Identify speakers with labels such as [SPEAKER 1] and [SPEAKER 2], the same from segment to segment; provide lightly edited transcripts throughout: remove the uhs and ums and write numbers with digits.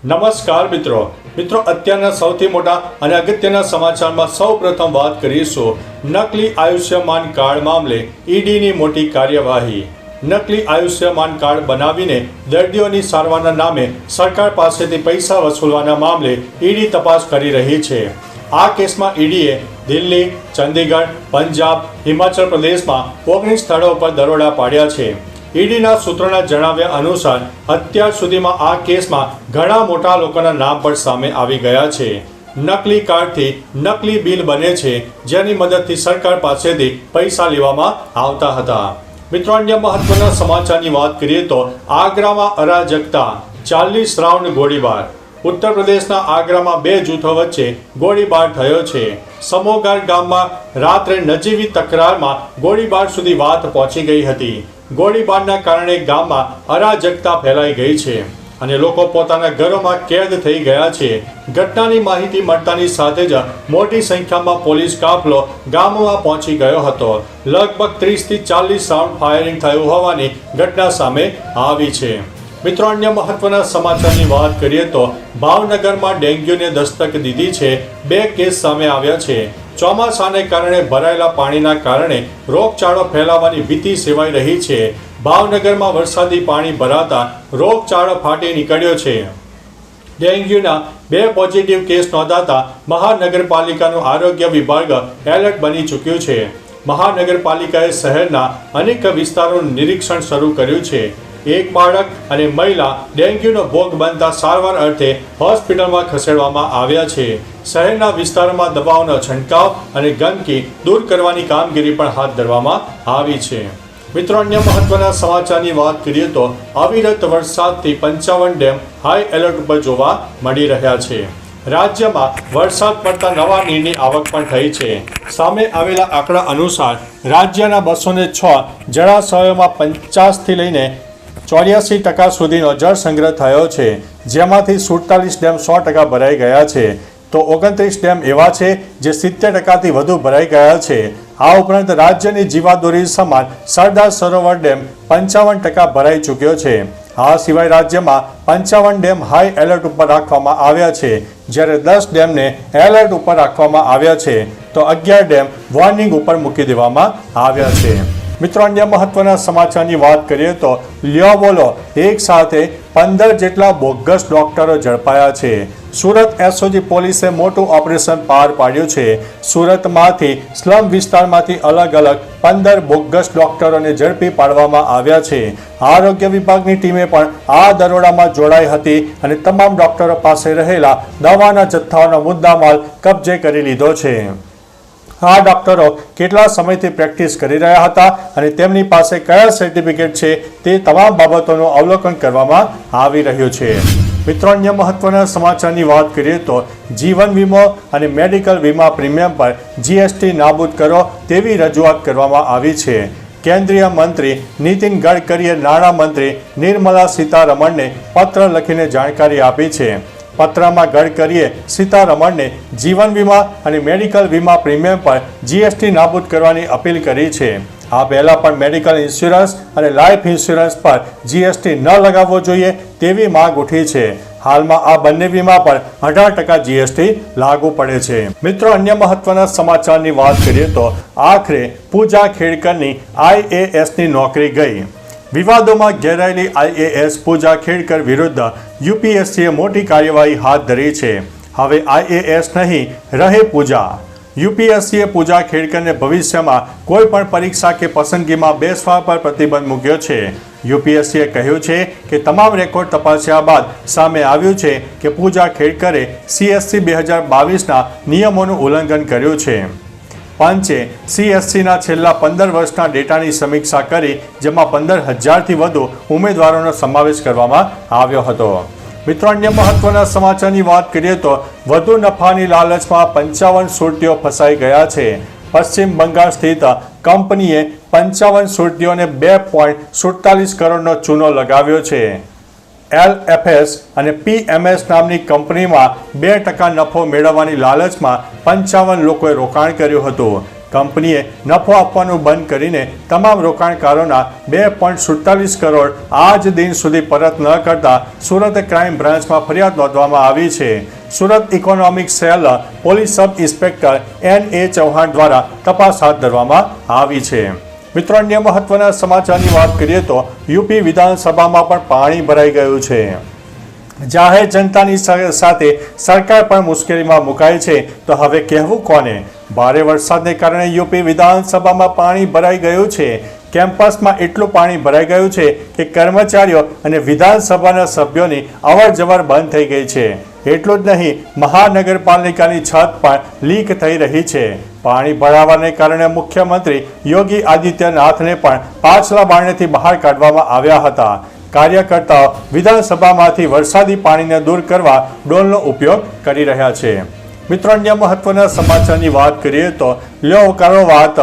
[SPEAKER 1] નમસ્કાર મિત્રો અત્યારના સૌથી મોટા અને અગત્યના સમાચારમાં સૌપ્રથમ વાત કરીશું નકલી આયુષ્યમાન કાર્ડ મામલે ઈડીની મોટી કાર્યવાહી। નકલી આયુષ્યમાન કાર્ડ બનાવીને દર્દીઓની સારવારના નામે સરકાર પાસેથી પૈસા વસૂલવાના મામલે ઈડી તપાસ કરી રહી છે। આ કેસમાં ઈડીએ દિલ્હી, ચંદીગઢ, પંજાબ, હિમાચલ પ્રદેશમાં 19 સ્થળો પર દરોડા પાડ્યા છે। ઈડીના સૂત્રોના જણાવ્યા અનુસાર અત્યાર સુધીમાં આ કેસમાં ઘણા મોટા લોકોના નામ પણ સામે આવી ગયા છે। નકલી કાર્ડથી નકલી બિલ બને છે, જેની મદદથી સરકાર પાસેથી પૈસા લેવામાં આવતા હતા। મિત્રો, અન્ય મહત્વના સમાચારની વાત કરીએ તો આગ્રામાં અરાજકતા, 40 રાઉન્ડ ગોળીબાર। ઉત્તર પ્રદેશના આગ્રામાં 2 જૂથો વચ્ચે ગોળીબાર થયો છે। સમોગાર ગામમાં રાત્રે નજીવી તકરારમાં ગોળીબાર સુધી વાત પહોંચી ગઈ હતી। ગોળીબારના કારણે ગામમાં અરાજકતા ફેલાઈ ગઈ છે અને લોકો પોતાના ઘરોમાં કેદ થઈ ગયા છે। ઘટનાની માહિતી મળતાની સાથે જ મોટી સંખ્યામાં પોલીસ કાફલો ગામમાં પહોંચી ગયો હતો। લગભગ 30 થી 40 રાઉન્ડ ફાયરિંગ થયું હોવાની ઘટના સામે આવી છે। મિત્રો, અન્ય મહત્વના સમાચારની વાત કરીએ તો ભાવનગરમાં ડેન્ગ્યુને દસ્તક દીધી છે। 2 કેસ સામે આવ્યા છે। ચોમાસાને કારણે ભરાયેલા પાણીના કારણે રોગચાળો ફેલાવાની ભીતિ સેવાઈ રહી છે। ભાવનગરમાં વરસાદી પાણી ભરાતા રોગચાળો ફાટી નીકળ્યો છે। ડેન્ગ્યુના 2 પોઝિટિવ કેસ નોંધાતા મહાનગરપાલિકાનું આરોગ્ય વિભાગ એલર્ટ બની ચૂક્યું છે। મહાનગરપાલિકાએ શહેરના અનેક વિસ્તારોનું નિરીક્ષણ શરૂ કર્યું છે। એક બાળક અને મહિલા ડેન્ગ્યુનો ભોગ બનતા સારવાર અર્થે હોસ્પિટલમાં ખસેડવામાં આવ્યા છે। શહેરના વિસ્તારોમાં દવાઓનો છંટકાવ અને ગંદકી દૂર કરવાની કામગીરી પણ હાથ ધરવામાં આવી છે। મિત્રો, અન્ય મહત્વના સમાચારની વાત કરીએ તો અવિરત વરસાદથી 55 ડેમ હાઈ એલર્ટ ઉપર જોવા મળી રહ્યા છે। રાજ્યમાં વરસાદ પડતા નવા નીરની આવક પણ થઈ છે। સામે આવેલા આંકડા અનુસાર રાજ્યના 206 જળાશયોમાં 50 થી લઈને 84% સુધીનો જળ સંગ્રહ થયો છે, જેમાંથી 47 ડેમ 100% ભરાઈ ગયા છે, તો 29 ડેમ એવા છે જે 70%થી વધુ ભરાઈ ગયા છે। આ ઉપરાંત રાજ્યની જીવાદોરી સમાન સરદાર સરોવર ડેમ 55% ભરાઈ ચૂક્યો છે। આ સિવાય રાજ્યમાં 55 ડેમ હાઈ એલર્ટ ઉપર રાખવામાં આવ્યા છે, જ્યારે 10 ડેમને એલર્ટ ઉપર રાખવામાં આવ્યા છે, તો 11 ડેમ વોર્નિંગ ઉપર મૂકી દેવામાં આવ્યા છે। મિત્રો, અન્ય મહત્વના સમાચારની વાત કરીએ તો લ્યો બોલો, એક સાથે 15 જેટલા બોગસ ડોક્ટરો ઝડપાયા છે। સુરત એસઓજી પોલીસે મોટું ઓપરેશન પાર પાડ્યું છે। સુરતમાંથી સ્લમ વિસ્તારમાંથી અલગ અલગ 15 બોગસ ડોક્ટરોને ઝડપી પાડવામાં આવ્યા છે। આરોગ્ય વિભાગની ટીમે પણ આ દરોડામાં જોડાઈ હતી અને તમામ ડોક્ટરો પાસે રહેલા દવાના જથ્થાઓનો મુદ્દામાલ કબજે કરી લીધો છે। આ ડોક્ટરો કેટલા સમયથી પ્રેક્ટિસ કરી રહ્યા હતા અને તેમની પાસે કયા સર્ટિફિકેટ છે તે તમામ બાબતોનું અવલોકન કરવામાં આવી રહ્યું છે। મિત્રો, અન્ય મહત્વના સમાચારની વાત કરીએ તો જીવન વીમો અને મેડિકલ વીમા પ્રીમિયમ પર જીએસટી નાબૂદ કરો તેવી રજૂઆત કરવામાં આવી છે। કેન્દ્રીય મંત્રી નીતિન ગડકરીએ નાણામંત્રી નિર્મલા સીતારમણને પત્ર લખીને જાણકારી આપી છે। પત્રમાં ગડકરીએ સીતારમણને જીવન વીમા અને મેડિકલ વીમા પ્રીમિયમ પર જીએસટી નાબૂદ કરવાની અપીલ કરી છે। આ પહેલાં પણ મેડિકલ ઇન્સ્યોરન્સ અને લાઈફ ઇન્સ્યોરન્સ પર જીએસટી ન લગાવવો જોઈએ તેવી માંગ ઉઠી છે। હાલમાં આ બંને વીમા પર 18% જીએસટી લાગુ પડે છે। મિત્રો, અન્ય મહત્વના સમાચારની વાત કરીએ તો આખરે પૂજા ખેડકરની આઈએએસની નોકરી ગઈ। વિવાદોમાં ઘેરાયેલી આઈએએસ પૂજા ખેડકર વિરુદ્ધ યુપીએસસીએ મોટી કાર્યવાહી હાથ ધરી છે। હવે આઈએએસ નહીં રહે પૂજા। યુપીએસસીએ પૂજા ખેડકરને ભવિષ્યમાં કોઈ પણ પરીક્ષા કે પસંદગીમાં બેસવા પર પ્રતિબંધ મૂક્યો છે। યુપીએસસીએ કહ્યું છે કે તમામ રેકોર્ડ તપાસ્યા બાદ સામે આવ્યું છે કે પૂજા ખેડકરે સીએસસી 2022ના નિયમોનું ઉલ્લંઘન કર્યું છે। પંચે સીએસસીના છેલ્લા 15 વર્ષના ડેટાની સમીક્ષા કરી, જેમાં 15,000થી વધુ ઉમેદવારોનો સમાવેશ કરવામાં આવ્યો હતો। મિત્રો, અન્ય મહત્વના સમાચારની વાત કરીએ તો વધુ નફાની લાલચમાં 55 સુરતીઓ ફસાઈ ગયા છે। પશ્ચિમ બંગાળ સ્થિત કંપનીએ 55 સુરતીઓને 2.47 કરોડનો ચૂનો લગાવ્યો છે। એલએફએસ અને પીએમએસ નામની કંપનીમાં 2% નફો મેળવવાની લાલચમાં 55 લોકોએ રોકાણ કર્યું હતું। કંપનીએ નફો આપવાનું બંધ કરીને તમામ રોકાણકારોના 2.47 કરોડ આજ દિન સુધી પરત ન કરતા સુરત ક્રાઇમ બ્રાન્ચમાં ફરિયાદ નોંધવામાં આવી છે. Surat economic cell police sub inspector N.A. Chauhan દ્વારા તપાસ હાથ ધરવામાં આવી છે. મિત્રો, અન્ય મહત્વના સમાચારની વાત કરીએ તો યુપી વિધાનસભામાં પણ પાણી ભરાઈ ગયું છે. જાહેર જનતાની સાથે સરકાર પણ મુશ્કેલીમાં મુકાઈ છે. તો હવે કહેવું કોને? ભારે વરસાદને કારણે યુપી વિધાનસભામાં પાણી ભરાઈ ગયું છે. કેમ્પસમાં એટલું પાણી ભરાઈ ગયું છે કે કર્મચારીઓ અને વિધાનસભાના સભ્યોની અવરજવર બંધ થઈ ગઈ છે. એટલું જ નહીં, મહાનગરપાલિકાની છત પણ લીક થઈ રહી છે. પાણી ભરાવાને કારણે મુખ્યમંત્રી યોગી આદિત્યનાથને પણ પાછલા બારણેથી બહાર કાઢવામાં આવ્યા હતા. કાર્યકર્તાઓ વિધાનસભામાંથી વરસાદી પાણીને દૂર કરવા ડોલનો ઉપયોગ કરી રહ્યા છે. મિત્રો, અન્ય મહત્વના સમાચારની વાત કરીએ તો લ્યો કરો વાત.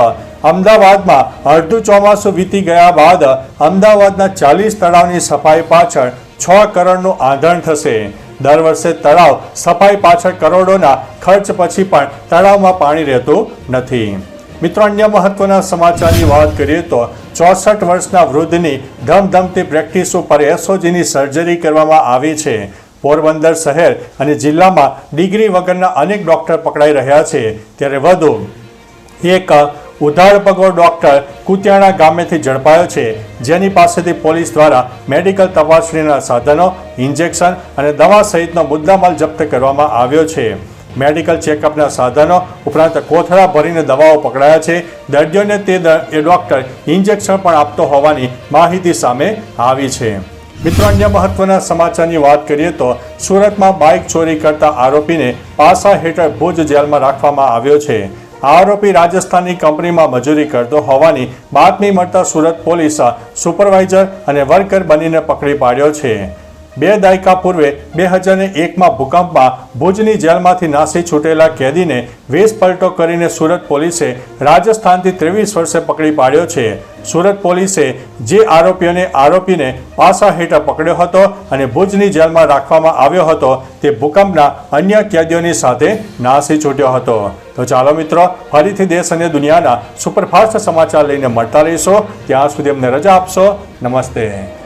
[SPEAKER 1] અમદાવાદમાં અડધું ચોમાસું વીતી ગયા બાદ અમદાવાદના 40 તળાવની સફાઈ પાછળ 6 કરોડનું આંધણ થશે. દર વર્ષે તળાવ સફાઈ પાછળ કરોડોના ખર્ચ પછી પણ તળાવમાં પાણી રહેતું નથી. મિત્રો, અન્ય મહત્વના સમાચારની વાત કરીએ તો 64 વર્ષના વૃદ્ધની ધમધમતી પ્રેક્ટિસ ઉપર એસઓજીની સર્જરી કરવામાં આવી છે. પોરબંદર શહેર અને જિલ્લામાં ડિગ્રી વગરના અનેક ડોક્ટર પકડાઈ રહ્યા છે. ત્યારે વધુ એક ઉધાડપગો ડોક્ટર કુતિયાણા ગામેથી ઝડપાયો છે, જેની પાસેથી પોલીસ દ્વારા મેડિકલ તપાસણીના સાધનો, ઇન્જેક્શન અને દવા સહિતનો મુદ્દામાલ જપ્ત કરવામાં આવ્યો છે. મેડિકલ ચેકઅપના સાધનો ઉપરાંત કોથળા ભરીને દવાઓ પકડાયા છે. દર્દીઓને તે ડોક્ટર ઇન્જેક્શન પણ આપતો હોવાની માહિતી સામે આવી છે. મિત્રો, અન્ય મહત્વના સમાચારની વાત કરીએ તો સુરતમાં બાઇક ચોરી કરતા આરોપીને પાસા હેઠળ ભુજ જેલમાં રાખવામાં આવ્યો છે. આરોપી રાજસ્થાનની કંપનીમાં મજૂરી કરતો હોવાની બાતમી મળતા સુરત પોલીસ સુપરવાઇઝર અને વર્કર બનીને પકડી પાડ્યો છે. 2 દાયકા પૂર્વે 2001માં ભૂકંપમાં ભુજની જેલમાંથી નાસી છૂટેલા કેદીને વેશ પલટો કરીને સુરત પોલીસે રાજસ્થાનથી 23 વર્ષે પકડી પાડ્યો છે. સુરત પોલીસે જે આરોપીને પાસા હેઠળ પકડ્યો હતો અને ભુજની જેલમાં રાખવામાં આવ્યો હતો તે ભૂકંપના અન્ય કેદીઓની સાથે નાસી છૂટ્યો હતો. તો ચાલો મિત્રો, ફરીથી દેશ અને દુનિયાના સુપરફાસ્ટ સમાચાર લઈને મળતા રહીશો. ત્યાં સુધી અમને રજા આપશો. નમસ્તે.